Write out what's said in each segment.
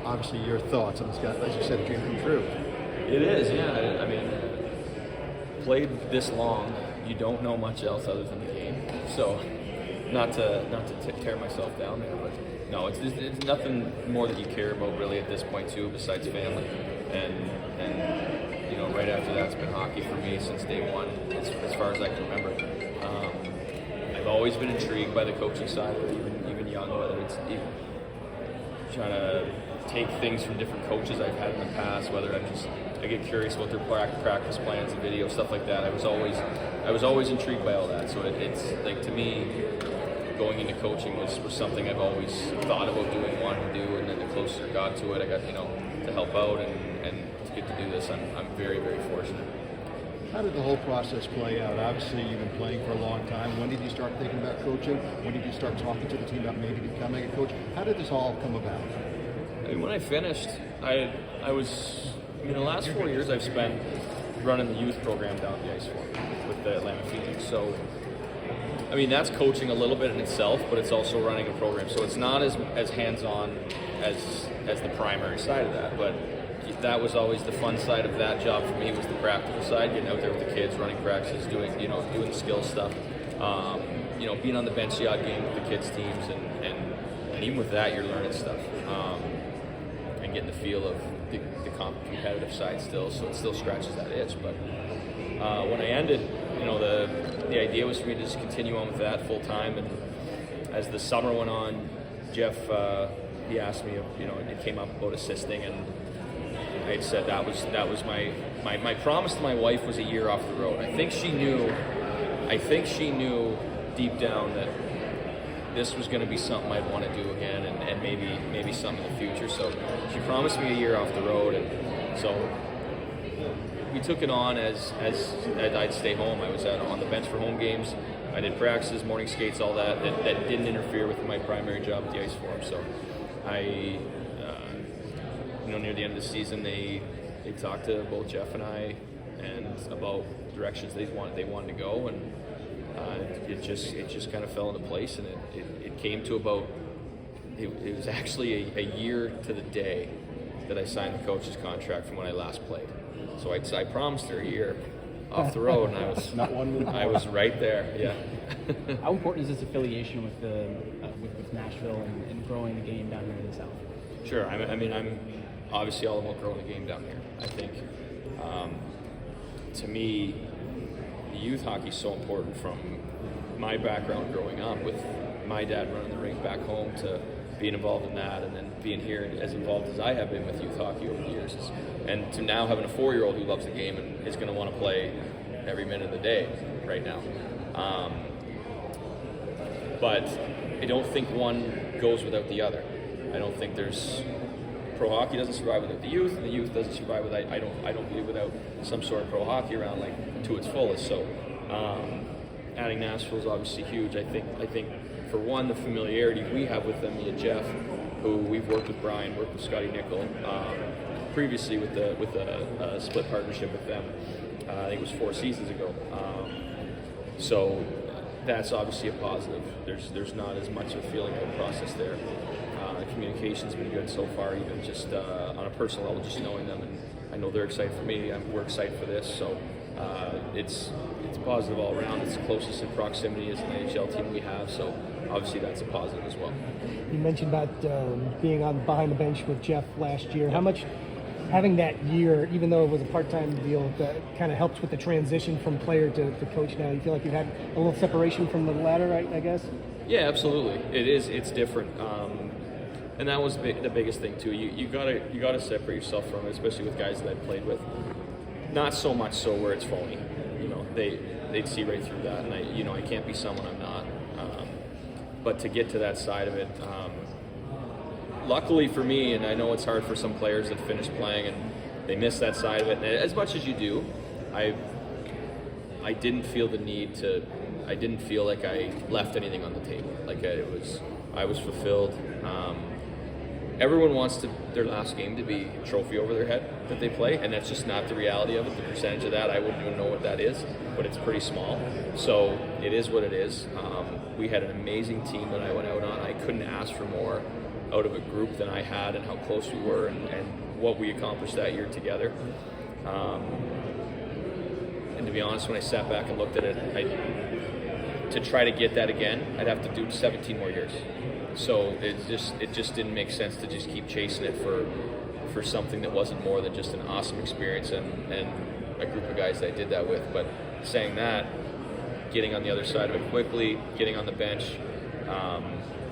obviously your thoughts on this guy, as you said, a dream come true. It is, yeah. I mean, played this long, you don't know much else other than the game. So, not to tear myself down there, but no, it's nothing more that you care about really at this point too, besides family. And you know, right after that's been hockey for me since day one, as far as I can remember. I've always been intrigued by the coaching side of it, even young, whether it's even trying to take things from different coaches I've had in the past, whether I get curious about their practice plans and video, stuff like that. I was always intrigued by all that. So it's like, to me, going into coaching was something I've always thought about doing, wanted to do, and then the closer I got to it, I got, to help out and to get to do this. I'm very, very fortunate. How did the whole process play out? Obviously, you've been playing for a long time. When did you start thinking about coaching? When did you start talking to the team about maybe becoming a coach? How did this all come about? I mean, when I finished, I was, the last 4 years I've spent running the youth program down at the ice for with the Atlanta Phoenix. So, I mean, that's coaching a little bit in itself, but it's also running a program. So it's not as hands-on as the primary side of that, but that was always the fun side of that job for me, was the practical side, getting out there with the kids, running practices, doing the skill stuff, being on the bench the odd game with the kids teams, and even with that you're learning stuff, and getting the feel of the competitive side still, so it still scratches that itch. But when I ended, the idea was for me to just continue on with that full time, and as the summer went on, Jeff, he asked me, it came up about assisting, and I had said that was my promise to my wife was a year off the road. I think she knew deep down that this was going to be something I'd want to do again, and maybe something in the future. So she promised me a year off the road, and so we took it on as I'd stay home. I was on the bench for home games. I did practices, morning skates, all that didn't interfere with my primary job at the ice forum. So I, near the end of the season, they talked to both Jeff and I, and about directions they wanted to go, and it just kind of fell into place, and it came to about, it was actually a year to the day that I signed the coach's contract from when I last played. So I promised her a year off the road, and I was right there. Yeah. How important is this affiliation with Nashville and growing the game down here in the South? Sure. I'm obviously all about growing the game down here. I think, to me, the youth hockey is so important, from my background growing up with my dad running the rink back home to being involved in that, and then being here as involved as I have been with youth hockey over the years, and to now having a 4-year-old who loves the game and is going to want to play every minute of the day right now. But I don't think one goes without the other. I don't think pro hockey doesn't survive without the youth, and the youth doesn't survive without, I don't believe, without some sort of pro hockey around, like, to its fullest. So adding Nashville is obviously huge. I think for one, the familiarity we have with them, me and Jeff, who we've worked with Brian, worked with Scotty Nickel, previously with a split partnership with them. I think it was 4 seasons ago. So that's obviously a positive. There's not as much of a feeling out process there. Communication's been good so far, even just on a personal level, just knowing them, and I know they're excited for me. We're excited for this, so it's positive all around. It's the closest in proximity as an NHL team we have, so obviously that's a positive as well. You mentioned about being behind the bench with Jeff last year. How much having that year, even though it was a part-time deal, that kind of helps with the transition from player to coach now? You feel like you've had a little separation from the ladder, I guess? Yeah, absolutely. It is. It's different. And that was the biggest thing too. You gotta separate yourself from it, especially with guys that I've played with. Not so much so where it's phony. They'd see right through that, and I can't be someone I'm not. But to get to that side of it, luckily for me, and I know it's hard for some players that finish playing and they miss that side of it. And as much as you do, I didn't feel the need to. I didn't feel like I left anything on the table. Like I was fulfilled. Everyone wants their last game to be a trophy over their head that they play, and that's just not the reality of it. The percentage of that, I wouldn't even know what that is, but it's pretty small. So it is what it is. We had an amazing team that I went out on. I couldn't ask for more. out of a group than I had, and how close we were, and what we accomplished that year together. And to be honest, when I sat back and looked at it, to try to get that again, I'd have to do 17 more years. So it just didn't make sense to just keep chasing it for something that wasn't more than just an awesome experience and a group of guys that I did that with. But saying that, getting on the other side of it quickly, getting on the bench,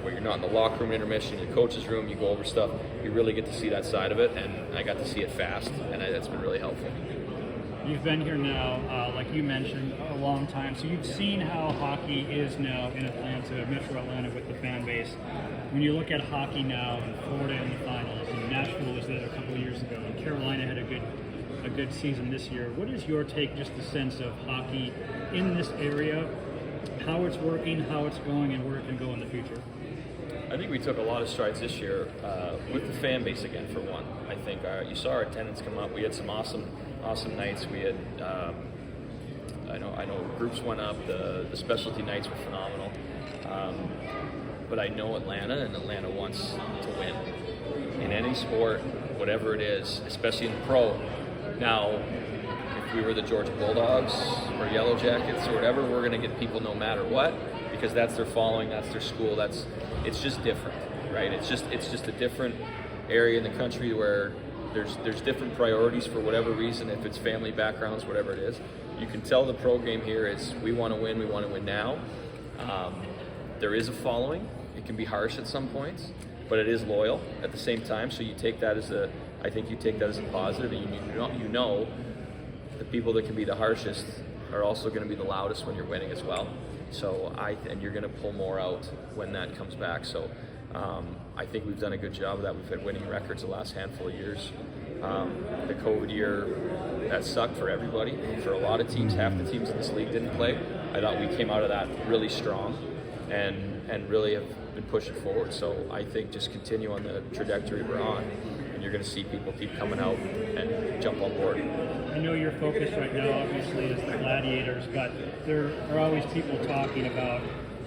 where you're not in the locker room intermission, in the coach's room, you go over stuff, you really get to see that side of it, and I got to see it fast, and that's been really helpful. You've been here now, like you mentioned, a long time, so you've seen how hockey is now in Atlanta, Metro Atlanta, with the fan base. When you look at hockey now, and Florida in the finals, and Nashville was there a couple of years ago, and Carolina had a good season this year, what is your take, just the sense of hockey in this area, how it's working, how it's going, and where it can go in the future? I think we took a lot of strides this year with the fan base again, for one. I think you saw our attendance come up. We had some awesome nights. We had, I know groups went up. The specialty nights were phenomenal. But I know Atlanta wants to win in any sport, whatever it is, especially in pro. Now, if we were the Georgia Bulldogs or Yellow Jackets or whatever, we're going to get people no matter what, because that's their following, that's their school. It's just different, right? It's just a different area in the country where there's different priorities for whatever reason, if it's family backgrounds, whatever it is. You can tell the pro game here is we want to win now. There is a following. It can be harsh at some points, but it is loyal at the same time. So you take that as a positive, and you know the people that can be the harshest are also going to be the loudest when you're winning as well. So and you're going to pull more out when that comes back. So I think we've done a good job of that. We've had winning records the last handful of years. The COVID year, that sucked for everybody. For a lot of teams, half the teams in this league didn't play. I thought we came out of that really strong and really have been pushing forward. So I think just continue on the trajectory we're on, and you're going to see people keep coming out and jump on board. I know your focus right now, obviously, is the Gladiators, but there are always people talking about,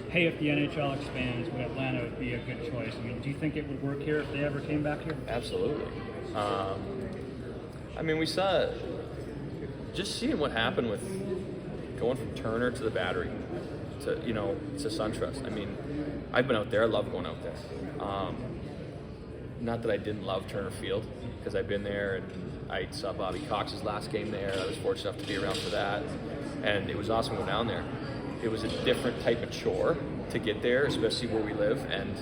hey, if the NHL expands, would Atlanta be a good choice? I mean, do you think it would work here if they ever came back here? Absolutely. I mean, we saw, just seeing what happened with going from Turner to the Battery to SunTrust. I mean, I've been out there. I love going out there. Not that I didn't love Turner Field, because I've been there and I saw Bobby Cox's last game there. I was fortunate enough to be around for that, and it was awesome going down there. It was a different type of chore to get there, especially where we live, and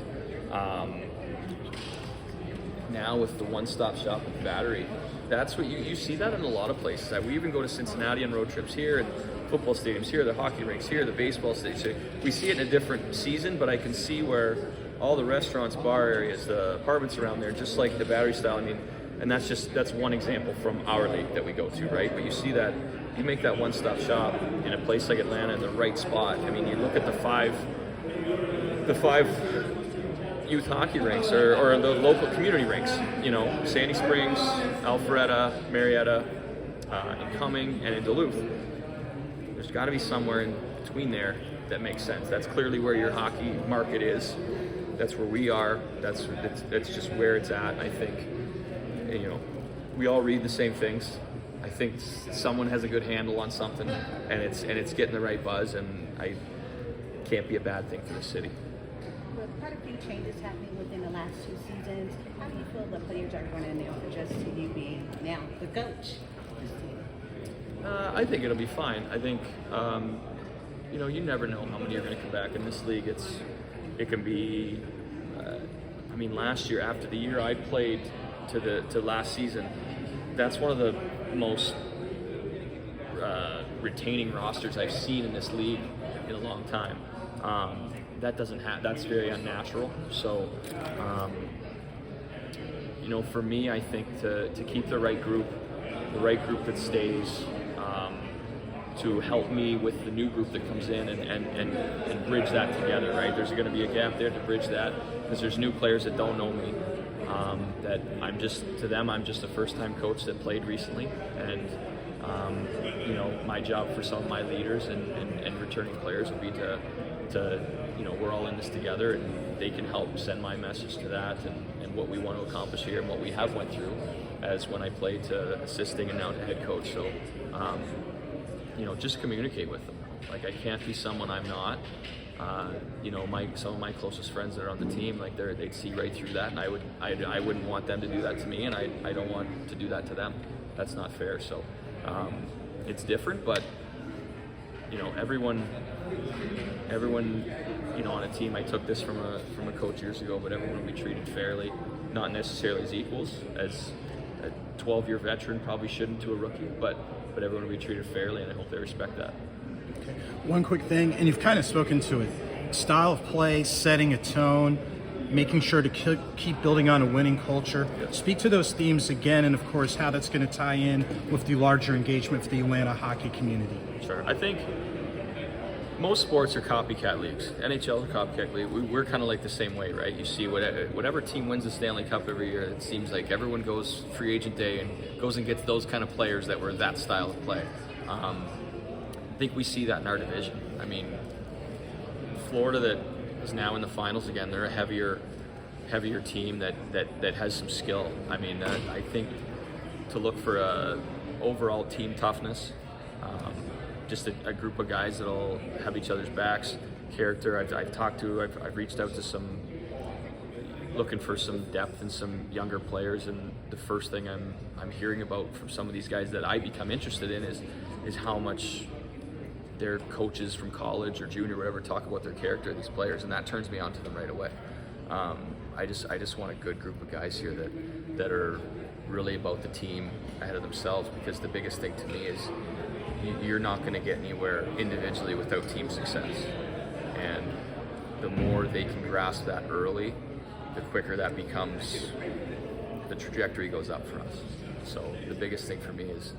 now with the one-stop shop at the Battery, that's what you see that in a lot of places. We even go to Cincinnati on road trips here, and football stadiums here, the hockey rinks here, the baseball stadiums. We see it in a different season, but I can see where all the restaurants, bar areas, the apartments around there, just like the Battery style. I mean, and that's one example from our league that we go to, right? But you see that, you make that one-stop shop in a place like Atlanta in the right spot. I mean, you look at the five youth hockey rinks or the local community rinks, Sandy Springs, Alpharetta, Marietta, in Cumming, and in Duluth. There's got to be somewhere in between there that makes sense. That's clearly where your hockey market is. That's where we are. That's just where it's at. I think, we all read the same things. I think someone has a good handle on something, and it's getting the right buzz, and I can't be a bad thing for the city. With quite a few changes happening within the last 2 seasons, how do you feel the players are going to adjust to you being now the coach? I think it'll be fine. I think, you never know how many are going to come back in this league. It can be. Last year, after the year I played to last season, that's one of the most retaining rosters I've seen in this league in a long time. That's very unnatural. So, for me, I think to keep the right group that stays, to help me with the new group that comes in and bridge that together, right? There's going to be a gap there to bridge that, because there's new players that don't know me, that I'm just a first-time coach that played recently, and my job for some of my leaders and returning players would be to we're all in this together, and they can help send my message to that and what we want to accomplish here and what we have went through as when I played to assisting and now to head coach. So, just communicate with them. Like, I can't be someone I'm not. Some of my closest friends that are on the team, like they'd see right through that, and I wouldn't want them to do that to me, and I don't want to do that to them. That's not fair. So it's different, but everyone on a team. I took this from a coach years ago, but everyone will be treated fairly, not necessarily as equals. As a 12-year veteran probably shouldn't to a rookie, but everyone will be treated fairly, and I hope they respect that. Okay. One quick thing, and you've kind of spoken to it, style of play, setting a tone, making sure to keep building on a winning culture. Yep. Speak to those themes again, and of course how that's going to tie in with the larger engagement for the Atlanta hockey community. Sure. I think most sports are copycat leagues. NHL is a copycat league. We're kind of like the same way, right? You see whatever team wins the Stanley Cup every year, it seems like everyone goes free agent day and goes and gets those kind of players that were that style of play. I think we see that in our division. I mean, Florida that is now in the finals again, they're a heavier team that has some skill. I mean, I think to look for a overall team toughness, just a group of guys that'll have each other's backs, character. I've reached out to some, looking for some depth and some younger players, and the first thing I'm hearing about from some of these guys that I become interested in is how much their coaches from college or junior, whatever, talk about their character of these players, and that turns me on to them right away. I just want a good group of guys here that are really about the team ahead of themselves, because the biggest thing to me is you're not going to get anywhere individually without team success, and the more they can grasp that early, the quicker that becomes, the trajectory goes up for us. So the biggest thing for me is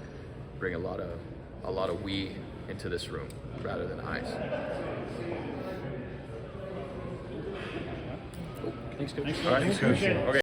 bring a lot of we into this room rather than I's. Thanks, Coach. Thanks, All right, Appreciate it. Okay.